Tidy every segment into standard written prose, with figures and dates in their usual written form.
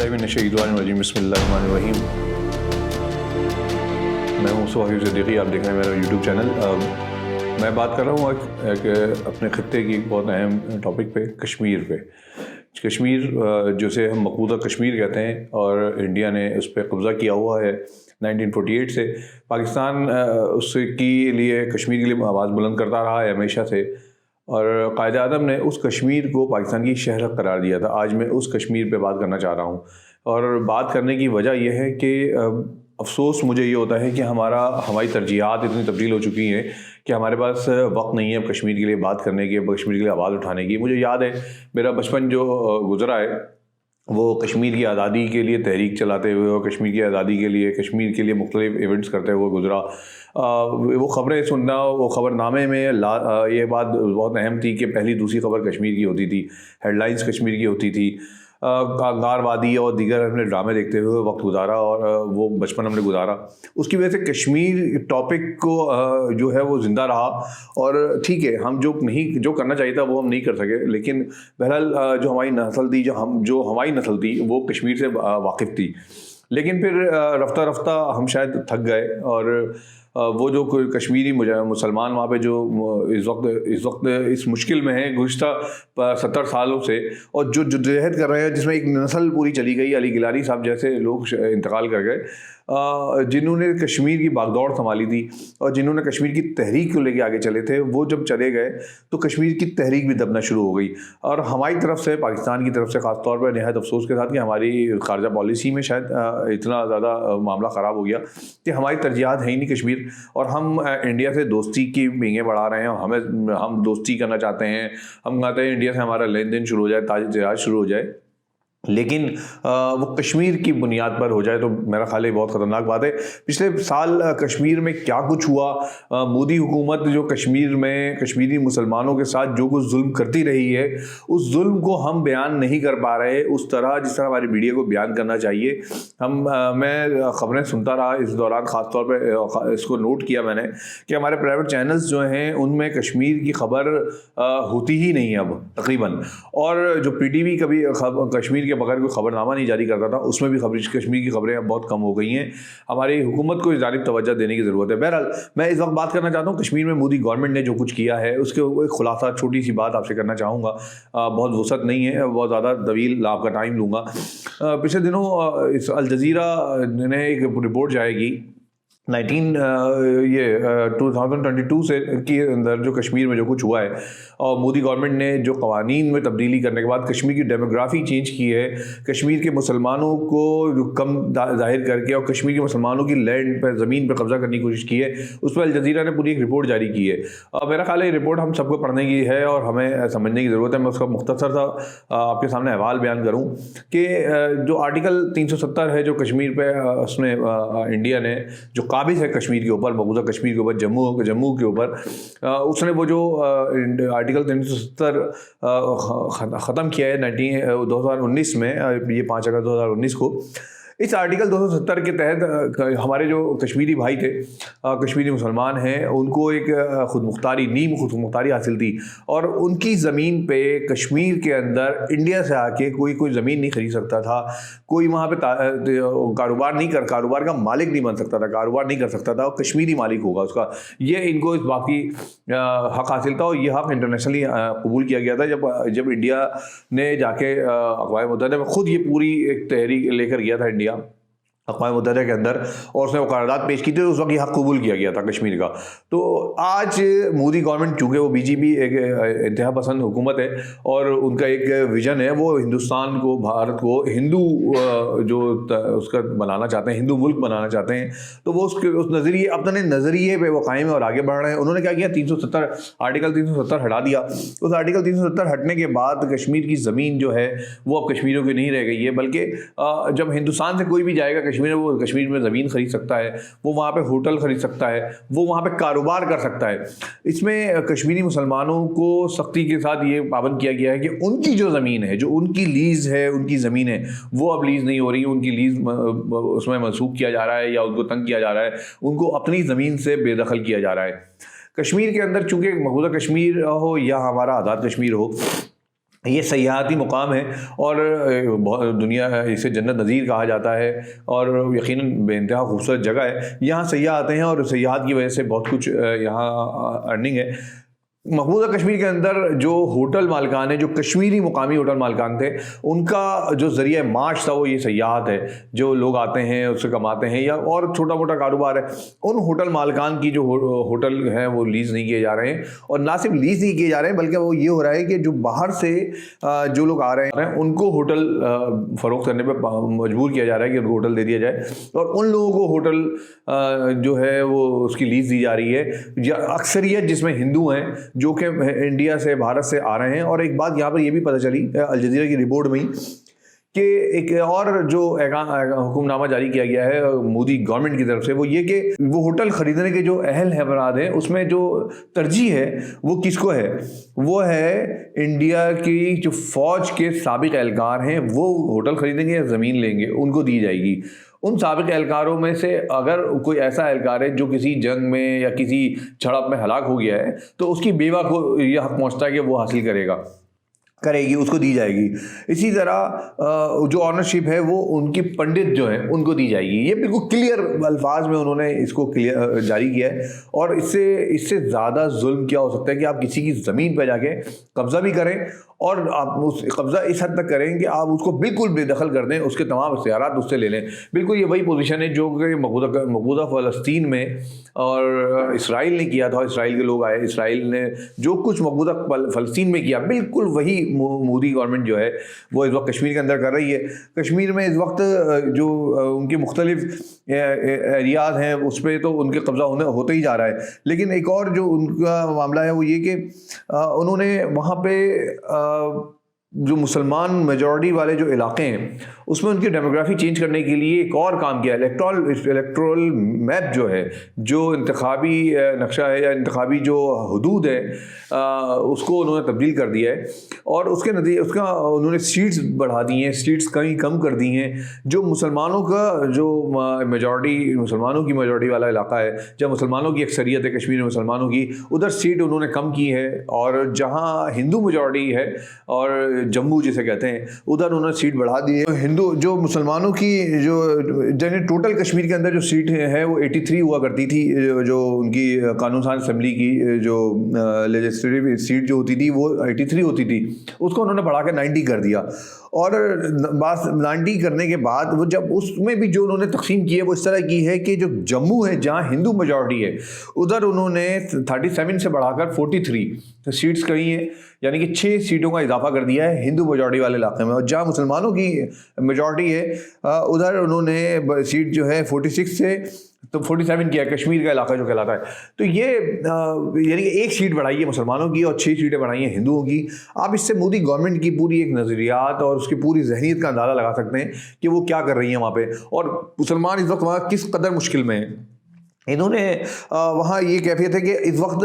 औज़ुबिल्लाहिमिनश्शैतानिर्रजीम बिस्मिल्लाहिर्रहमानिर्रहीम। मैं हूँ सुहाइब सिद्दीकी, आप देख रहे हैं मेरा यूट्यूब चैनल। मैं बात कर रहा हूँ एक अपने ख़त्ते की बहुत अहम टॉपिक पे, कश्मीर पे। कश्मीर जिसे हम मकबूजा कश्मीर कहते हैं और इंडिया ने उस पर कब्ज़ा किया हुआ है 1948 से। पाकिस्तान उसके लिए कश्मीर के लिए आवाज़ बुलंद करता रहा है हमेशा से, और कायदे आज़म ने उस कश्मीर को पाकिस्तान की शहर करार दिया था। आज मैं उस कश्मीर पे बात करना चाह रहा हूँ, और बात करने की वजह यह है कि अफसोस मुझे ये होता है कि हमारी तरजीहात इतनी तब्दील हो चुकी हैं कि हमारे पास वक्त नहीं है कश्मीर के लिए बात करने की, कश्मीर के लिए आवाज़ उठाने की। मुझे याद है मेरा बचपन जो गुजरा है वो कश्मीर की आज़ादी के लिए तहरीक चलाते हुए और कश्मीर की आज़ादी के लिए, कश्मीर के लिए मुख्तलिफ इवेंट्स करते हुए गुजरा। वो ख़बरें सुनना, वो ख़बरनामे में ये बात बहुत अहम थी कि पहली दूसरी खबर कश्मीर की होती थी, हेडलाइंस कश्मीर की होती थी। कांगार वादी और दीगर हमने ड्रामे देखते हुए वक्त गुजारा, और वो बचपन हमने गुजारा। उसकी वजह से कश्मीर टॉपिक को जो है वो ज़िंदा रहा। और ठीक है, हम जो करना चाहिए था वो हम नहीं कर सके, लेकिन बहरहाल जो हमारी नस्ल थी, जो हमारी नस्ल थी वो कश्मीर से वाकिफ़ थी। लेकिन फिर रफ्ता रफ्ता हम शायद थक गए, और वो जो कश्मीरी मुसलमान वहाँ पे जो इस वक्त इस मुश्किल में है गुज़िश्ता 70 सालों से, और जो जद्दोजहद कर रहे हैं, जिसमें एक नस्ल पूरी चली गई। अली गिलानी साहब जैसे लोग इंतकाल कर गए, जिन्होंने कश्मीर की बागडोर संभाली थी और जिन्होंने कश्मीर की तहरीक को लेके आगे चले थे, वो जब चले गए तो कश्मीर की तहरीक भी दबना शुरू हो गई। और हमारी तरफ से, पाकिस्तान की तरफ से ख़ास तौर पर नहायत अफसोस के साथ कि हमारी खारजा पॉलिसी में शायद इतना ज़्यादा मामला ख़राब हो गया कि हमारी तरजीहात है ही नहीं कश्मीर, और हम इंडिया से दोस्ती की मींगें बढ़ा रहे हैं। हम दोस्ती करना चाहते हैं, हम चाहते हैं इंडिया से हमारा लेन देन शुरू हो जाए, ताज़ शुरू हो जाए, लेकिन वो कश्मीर की बुनियाद पर हो जाए तो मेरा ख्याल है बहुत ख़तरनाक बात है। पिछले साल कश्मीर में क्या कुछ हुआ, मोदी हुकूमत जो कश्मीर में कश्मीरी मुसलमानों के साथ जो कुछ जुल्म करती रही है, उस जुल्म को हम बयान नहीं कर पा रहे उस तरह जिस तरह हमारी मीडिया को बयान करना चाहिए। मैं ख़बरें सुनता रहा इस दौरान, ख़ास तौर पर इसको नोट किया मैंने कि हमारे प्राइवेट चैनल्स जो हैं उनमें कश्मीर की खबर होती ही नहीं है अब तकरीबन। और जो PTV कभी कश्मीर बगैर कोई खबरनामा नहीं जारी करता था, उसमें भी कश्मीर की खबरें अब बहुत कम हो गई हैं। हमारी हुकूमत को इस जानिब तवज्जो देने की ज़रूरत है। बहरहाल मैं इस वक्त बात करना चाहता हूँ कश्मीर में मोदी गवर्नमेंट ने जो कुछ किया है उसके एक खुलासा, छोटी सी बात आपसे करना चाहूँगा। बहुत वसअत नहीं है, बहुत ज़्यादा तवील आपका टाइम लूँगा। पिछले दिनों इस अल जज़ीरा ने एक रिपोर्ट जारी की 2022 से के अंदर जो कश्मीर में जो कुछ हुआ है, और मोदी गवर्नमेंट ने जो कवानीन में तब्दीली करने के बाद कश्मीर की डेमोग्राफी चेंज की है, कश्मीर के मुसलमानों को कम जाहिर करके और कश्मीर के मुसलमानों की लैंड पर, ज़मीन पर कब्जा करने की कोशिश की है, उस पर अल जज़ीरा ने पूरी एक रिपोर्ट जारी की है। मेरा ख्याल है ये रिपोर्ट हम सबको पढ़ने की है और हमें समझने की ज़रूरत है। मैं उसका मुख्तसर सा आपके सामने अहवाल बयान करूँ कि जो आर्टिकल 370 है जो कश्मीर पर उसमें इंडिया ने जो काबिज़ है कश्मीर के ऊपर, मकबूजा कश्मीर के ऊपर, जम्मू के ऊपर, उसने वो जो आर्टिकल 370 ख़त्म किया है 2019 में, ये 5 अगस्त 2019 को। इस आर्टिकल 270 के तहत हमारे जो कश्मीरी भाई थे, कश्मीरी मुसलमान हैं, उनको एक नीम खुद मुख्तारी हासिल थी, और उनकी ज़मीन पे कश्मीर के अंदर इंडिया से आके कोई ज़मीन नहीं खरीद सकता था, कोई वहाँ पे कारोबार का मालिक नहीं बन सकता था, कारोबार नहीं कर सकता था, और कश्मीरी मालिक होगा उसका। ये इनको इस बात की हक़ हासिल था, और ये हक़ इंटरनेशनली कबूल किया गया था जब इंडिया ने जाके अक़वाम मुत्तहिदा में ख़ुद ये पूरी एक तहरीक लेकर गया था इंडिया अक़वाम मुत्तहिदा के अंदर, और उसने वो करारदाद पेश की थी, उस वक्त ये हक़ कबूल किया गया था कश्मीर का। तो आज मोदी गवर्नमेंट, चूँकि वो BJP एक इंतहा पसंद हुकूमत है और उनका एक विज़न है, वो हिंदुस्तान को, भारत को हिंदू जो उसका बनाना चाहते हैं, हिंदू मुल्क बनाना चाहते हैं, तो वो उस नज़रिए, अपने नज़रिए पे वो कायम है और आगे बढ़ रहे हैं। उन्होंने क्या किया, आर्टिकल 370 हटा दिया। उस आर्टिकल 370 हटने के बाद कश्मीर की ज़मीन जो है वो अब कश्मीरियों की नहीं रह गई है, बल्कि जब हिंदुस्तान से कोई भी जाएगा कश्मीर, वो कश्मीर में ज़मीन खरीद सकता है, वो वहाँ पे होटल खरीद सकता है, वो वहाँ पे कारोबार कर सकता है। इसमें कश्मीरी मुसलमानों को सख्ती के साथ ये पाबंद किया गया है कि उनकी जो ज़मीन है, जो उनकी लीज़ है, उनकी ज़मीन है, वो अब लीज़ नहीं हो रही, उनकी लीज़ उसमें मनसूख किया जा रहा है या उनको तंग किया जा रहा है, उनको अपनी ज़मीन से बेदखल किया जा रहा है। कश्मीर के अंदर चूँकि मकबूजा कश्मीर हो या हमारा आज़ाद कश्मीर हो, ये सयाहती मुकाम है और बहुत दुनिया इसे जन्नत नज़ीर कहा जाता है और यकीनन बेइंतहा खूबसूरत जगह है। यहाँ सयाह आते हैं और सयाहत की वजह से बहुत कुछ यहाँ अर्निंग है। मकबूजा कश्मीर के अंदर जो होटल मालिकान है, जो कश्मीरी मुकामी होटल मालिकान थे, उनका जो ज़रिया माश था वो ये सयाहत है। जो लोग आते हैं उससे कमाते हैं या और छोटा मोटा कारोबार है, उन होटल मालिकान की जो होटल हैं वो लीज़ नहीं किए जा रहे हैं। और ना सिर्फ लीज़ नहीं किए जा रहे हैं बल्कि वो ये हो रहा है कि जो बाहर से जो लोग आ रहे हैं उनको होटल फ़रोख्त करने पर मजबूर किया जा रहा है कि उनको होटल दे दिया जाए और उन लोगों को होटल जो है वो उसकी लीज़ दी जा रही है। अक्सरियत जिसमें हिंदू हैं जो कि इंडिया से भारत से आ रहे हैं। और एक बात यहाँ पर यह भी पता चली अल जज़ीरा की रिपोर्ट में कि एक और जो हुक्मनामा जारी किया गया है मोदी गवर्नमेंट की तरफ से, वो ये कि वो होटल ख़रीदने के जो अहल अफराद हैं उसमें जो तरजीह है वो किसको है, वो है इंडिया की जो फ़ौज के साबिक़ एहलकार हैं, वो होटल ख़रीदेंगे या ज़मीन लेंगे उनको दी जाएगी। उन साबिक़ एहलकारों में से अगर कोई ऐसा एहलकार है जो किसी जंग में या किसी झड़प में हलाक हो गया है तो उसकी बेवा को यह हक़ पहुँचता है कि वो हासिल करेगी, उसको दी जाएगी। इसी तरह जो ऑनरशिप है वो उनकी पंडित जो हैं उनको दी जाएगी। ये बिल्कुल क्लियर अल्फाज में उन्होंने इसको क्लियर जारी किया है। और इससे ज़्यादा जुल्म क्या हो सकता है कि आप किसी की ज़मीन पर जाके कब्ज़ा भी करें और आप उस कब्ज़ा इस हद तक करें कि आप उसको बिल्कुल बेदखल कर दें, उसके तमाम इख्तियारात उससे ले लें। बिल्कुल ये वही पोजीशन है जो कि मकबूजा फ़लस्तीन में और इसराइल ने किया था। इसराइल के लोग आए, इसराइल ने जो कुछ मकबूजा फ़लस्तीन में किया बिल्कुल वही मोदी गवर्नमेंट जो है वो इस वक्त कश्मीर के अंदर कर रही है। कश्मीर में इस वक्त जो उनके मुख्तलिफ एरियाज़ हैं उस पर तो उनके कब्ज़ा होते ही जा रहा है। लेकिन एक और जो उनका मामला है वो ये कि उन्होंने वहाँ पे जो मुसलमान मेजॉरिटी वाले जो इलाके हैं उसमें उनकी डेमोग्राफी चेंज करने के लिए एक और काम किया। इलेक्ट्रल मैप जो है, जो इंतखाबी नक्शा है या इंतखाबी जो हदूद है उसको उन्होंने तब्दील कर दिया है और उसके नतीजे उसका उन्होंने सीट्स बढ़ा दी हैं, सीट्स कहीं कम कर दी हैं। जो मुसलमानों का जो मुसलमानों की मेजॉरिटी वाला इलाका है, जब मुसलमानों की अक्सरियत है कश्मीर में मुसलमानों की, उधर सीट उन्होंने कम की है। और जहाँ हिंदू मेजॉरिटी है और जम्मू जिसे कहते हैं उधर उन्होंने सीट बढ़ा दी है। हिंदू जो मुसलमानों की जो टोटल कश्मीर के अंदर जो सीट है वो 83 हुआ करती थी। जो उनकी कानून साज असेंबली की जो लेजिस्लेटिव सीट जो होती थी वो 83 होती थी, उसको उन्होंने बढ़ा के 90 कर दिया। और बस 90 करने के बाद वो जब उसमें भी जो उन्होंने तकसीम की है वो इस तरह की है कि जो जम्मू है जहाँ हिंदू मेजॉरिटी है उधर उन्होंने 37 से बढ़ाकर 43 सीट्स कही हैं, यानी कि 6 सीटों का इजाफा कर दिया है हिंदू मेजॉरिटी वाले इलाके में। और जहाँ मुसलमानों की मेजॉरिटी है उधर उन्होंने सीट जो है 46 से तो 47 किया, कश्मीर का इलाका जो कहलाता है। तो ये यानी कि 1 सीट बढ़ाई है मुसलमानों की और 6 सीटें बढ़ाई हैं हिंदुओं की। आप इससे मोदी गवर्नमेंट की पूरी एक नज़रियात और उसकी पूरी जहनीत का अंदाज़ा लगा सकते हैं कि वो क्या कर रही हैं वहाँ पे। और मुसलमान इस वक्त वहाँ किस कदर मुश्किल में हैं। इन्होंने वहाँ ये कैफियत है कि इस वक्त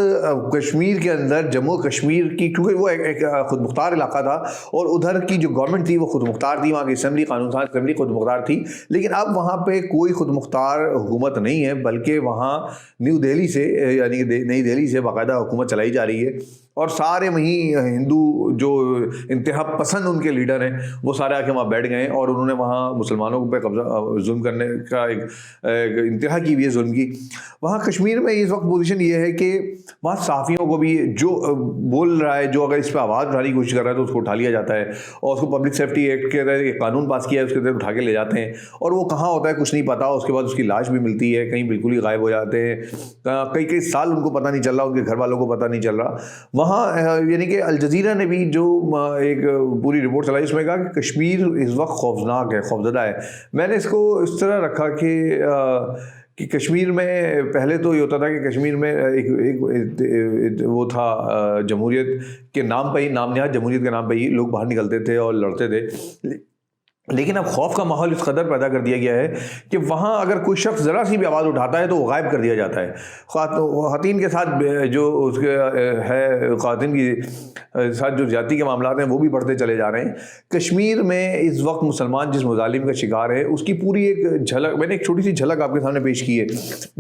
कश्मीर के अंदर जम्मू कश्मीर की, क्योंकि वो एक खुद मुख्तार इलाका था और उधर की जो गवर्नमेंट थी वो खुद मुख्तार थी, वहाँ की असेंबली कानून साज असेंबली खुद मुख्तार थी। लेकिन अब वहाँ पे कोई खुद मुख्तार हुकूमत नहीं है, बल्कि वहाँ न्यू दिल्ली से यानी कि नई दिल्ली से बाकायदा हुकूमत चलाई जा रही है। और सारे वहीं हिंदू जो इंतहा पसंद उनके लीडर हैं वो सारे आके वहाँ बैठ गए और उन्होंने वहाँ मुसलमानों पे कब्जा जुल्म करने का एक इंतहा की हुई है जुल्म की। वहाँ कश्मीर में इस वक्त पोजीशन ये है कि वहाँ सहाफ़ियों को भी जो बोल रहा है, जो अगर इस पर आवाज़ उठाने की कोशिश कर रहा है तो उसको उठा लिया जाता है और उसको पब्लिक सेफ्टी एक्ट के तहत कानून पास किया है उसके तहत उठा के ले जाते हैं और वो कहाँ होता है कुछ नहीं पता। उसके बाद उसकी लाश भी मिलती है, कहीं बिल्कुल ही गायब हो जाते हैं, कई साल उनको पता नहीं चल रहा, उनके घर वालों को पता नहीं चल रहा। वहाँ यानी कि अल जज़ीरा ने भी जो एक पूरी रिपोर्ट चलाई उसमें कहा कि कश्मीर इस वक्त खौफनाक है, खौफजदा है। मैंने इसको इस तरह रखा कि कश्मीर में पहले तो ये होता था कि कश्मीर में एक वो था जमहूरियत के नाम पर ही, नाम नहाद जमहूरियत के नाम पर ही लोग बाहर निकलते थे और लड़ते थे। लेकिन अब खौफ का माहौल इस कदर पैदा कर दिया गया है कि वहाँ अगर कोई शख्स ज़रा सी भी आवाज़ उठाता है तो वो गायब कर दिया जाता है। ख़वातीन के साथ जो उसके है, ख़वातीन की साथ जो ज़्यादती के मामला हैं वो भी बढ़ते चले जा रहे हैं। कश्मीर में इस वक्त मुसलमान जिस मुजालिम का शिकार है उसकी पूरी एक झलक, मैंने एक छोटी सी झलक आपके सामने पेश की है।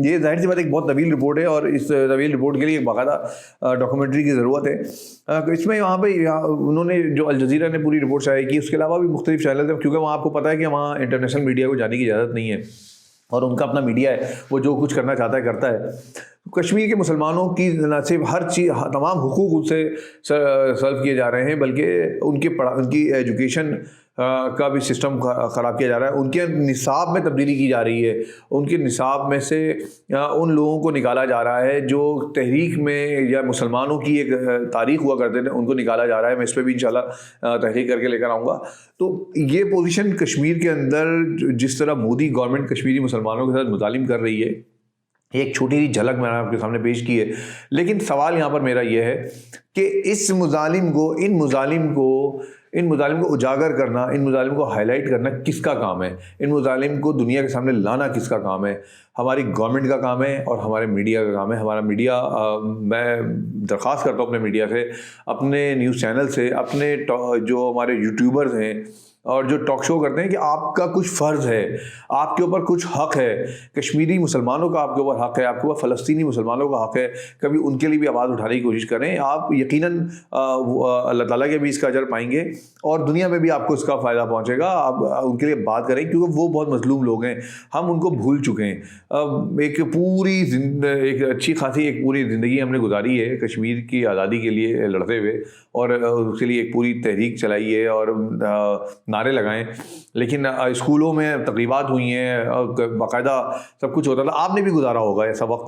ये जाहिर सी बात एक बहुत तवील रिपोर्ट है और इस तवील रिपोर्ट के लिए एक बाकायदा डॉक्यूमेंट्री की ज़रूरत है। इसमें वहाँ पर उन्होंने जो अल जज़ीरा ने पूरी रिपोर्ट शाया की, उसके अलावा भी मुख्तलिफ चैनल हैं, क्योंकि वहाँ आपको पता है कि वहाँ इंटरनेशनल मीडिया को जाने की इजाज़त नहीं है और उनका अपना मीडिया है, वो जो कुछ करना चाहता है करता है। कश्मीर के मुसलमानों की न सिर्फ हर चीज़, तमाम हुकूक उससे सल्व किए जा रहे हैं, बल्कि उनकी एजुकेशन का भी सिस्टम ख़राब किया जा रहा है। उनके निसाब में तब्दीली की जा रही है, उनके निसाब में से उन लोगों को निकाला जा रहा है जो तहरीक में या मुसलमानों की एक तारीख हुआ करते थे, उनको निकाला जा रहा है। मैं इस पर भी इंशाल्लाह तहरीक करके लेकर आऊँगा। तो ये पोजीशन कश्मीर के अंदर जिस तरह मोदी गवर्नमेंट कश्मीरी मुसलमानों के साथ मुजालिम कर रही है, एक छोटी सी झलक मैंने आपके सामने पेश की है। लेकिन सवाल यहाँ पर मेरा यह है कि इस मुजालिम को, इन मुजालिम को उजागर करना, इन मुजालिम को हाईलाइट करना किसका काम है? इन मुजालिम को दुनिया के सामने लाना किसका काम है? हमारी गवर्नमेंट का काम है और हमारे मीडिया का काम है। हमारा मीडिया, मैं दरख्वास्त करता हूँ अपने मीडिया से, अपने न्यूज़ चैनल से, अपने जो हमारे यूट्यूबर्स हैं और जो टॉक शो करते हैं कि आपका कुछ फ़र्ज़ है, आपके ऊपर कुछ हक़ है, कश्मीरी मुसलमानों का आपके ऊपर हक़ है, आपके ऊपर फ़लस्तीनी मुसलमानों का हक़ है, कभी उनके लिए भी आवाज़ उठाने की कोशिश करें। आप यकीनन अल्लाह ताला के भी इसका अजर पाएंगे और दुनिया में भी आपको इसका फ़ायदा पहुँचेगा। आप उनके लिए बात करें क्योंकि वो बहुत मज़लूम लोग हैं, हम उनको भूल चुके हैं। एक अच्छी खासी एक पूरी ज़िंदगी हमने गुजारी है कश्मीर की आज़ादी के लिए लड़ते हुए और उसके लिए एक पूरी तहरीक चलाई है और नारे लगाएं, लेकिन स्कूलों में तकरीबात हुई हैं, बाकायदा सब कुछ होता था। आपने भी गुजारा होगा ऐसा वक्त,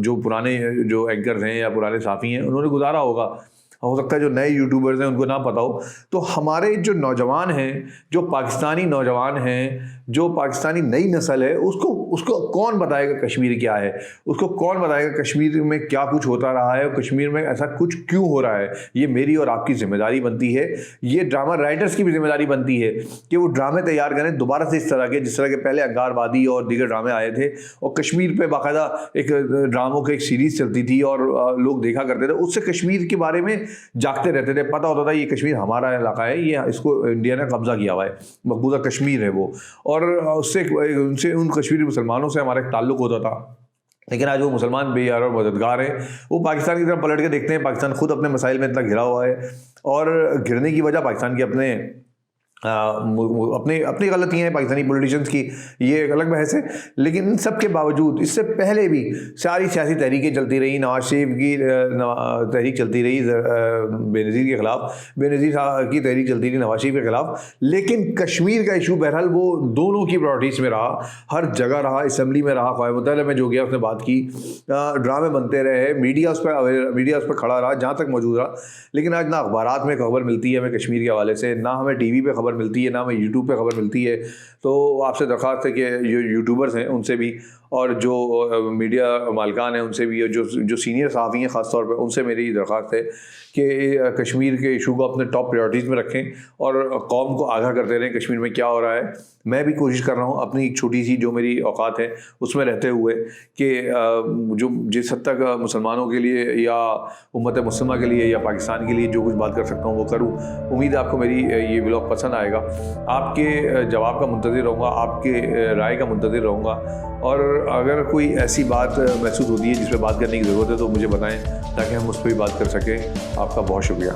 जो पुराने जो एंकर्स हैं या पुराने साफ़ी हैं उन्होंने गुजारा होगा। हो सकता है जो नए यूट्यूबर्स हैं उनको ना पता हो। तो हमारे जो नौजवान हैं, जो पाकिस्तानी नौजवान हैं, जो पाकिस्तानी नई नस्ल है, उसको कौन बताएगा कश्मीर क्या है? उसको कौन बताएगा कश्मीर में क्या कुछ होता रहा है, कश्मीर में ऐसा कुछ क्यों हो रहा है? ये मेरी और आपकी जिम्मेदारी बनती है, ये ड्रामा राइटर्स की भी जिम्मेदारी बनती है कि वो ड्रामे तैयार करें दोबारा से इस तरह के, जिस तरह के पहले अंगारवादी और दीगर ड्रामे आए थे और कश्मीर पर बाकायदा एक ड्रामों की एक सीरीज़ चलती थी और लोग देखा करते थे। उससे कश्मीर के बारे में जागते रहते थे, पता होता था ये कश्मीर हमारा इलाका है, ये इसको इंडिया ने कब्जा किया हुआ है, मकबूजा कश्मीर है वो। और उससे उन कश्मीरी मुसलमानों से हमारा एक ताल्लुक़ होता था। लेकिन आज वो मुसलमान बेयार और मददगार हैं, वो पाकिस्तान की तरफ पलट के देखते हैं। पाकिस्तान खुद अपने मसाइल में इतना घिरा हुआ है और घिरने की वजह पाकिस्तान के अपनी गलतियाँ हैं, पाकिस्तानी पॉलिटिशियंस की, ये एक अलग बहस है। लेकिन इन सब के बावजूद इससे पहले भी सारी सियासी तहरीकें चलती रही, नवाज शरीफ की तहरीक चलती रही बेनज़ीर के ख़िलाफ़, बेनज़ीर की तहरीक चलती रही नवाज शरीफ के ख़िलाफ़। लेकिन कश्मीर का इशू बहरहाल वो दोनों की प्रायोरिटीज़ में रहा, हर जगह रहा, असम्बली में रहा, क़ौम मुत्तहिदा में जो गया उसने बात की, ड्रामे बनते रहे, मीडिया उस पर खड़ा रहा जहाँ तक मौजूद रहा। लेकिन आज ना अखबारात में खबर मिलती है हमें कश्मीर के हवाले से, ना हमें TV पे खबर मिलती है, ना हमें यूट्यूब पे खबर मिलती है। तो आपसे दरख्वास्त है कि जो यूट्यूबर्स हैं उनसे भी और जो मीडिया मालिकान हैं उनसे भी, जो सीनियर सहाफ़ी हैं ख़ास तौर पे, उनसे मेरी दरख्वास्त है कि कश्मीर के इशू को अपने टॉप प्रायोरिटीज़ में रखें और कौम को आगाह करते रहें कश्मीर में क्या हो रहा है। मैं भी कोशिश कर रहा हूँ अपनी एक छोटी सी जो मेरी औकात है उसमें रहते हुए कि जो जिस हद तक मुसलमानों के लिए या उम्मत मुस्लिमा के लिए या पाकिस्तान के लिए जो कुछ बात कर सकता हूँ वो करूँ। उम्मीद है आपको मेरी ये व्लॉग पसंद आएगा। आपके जवाब का मुंतज़िर रहूँगा, आपके राय का मुंतज़िर रहूँगा और अगर कोई ऐसी बात महसूस होती है जिस पर बात करने की ज़रूरत है तो मुझे बताएं ताकि हम उस पर भी बात कर सकें। आपका बहुत शुक्रिया।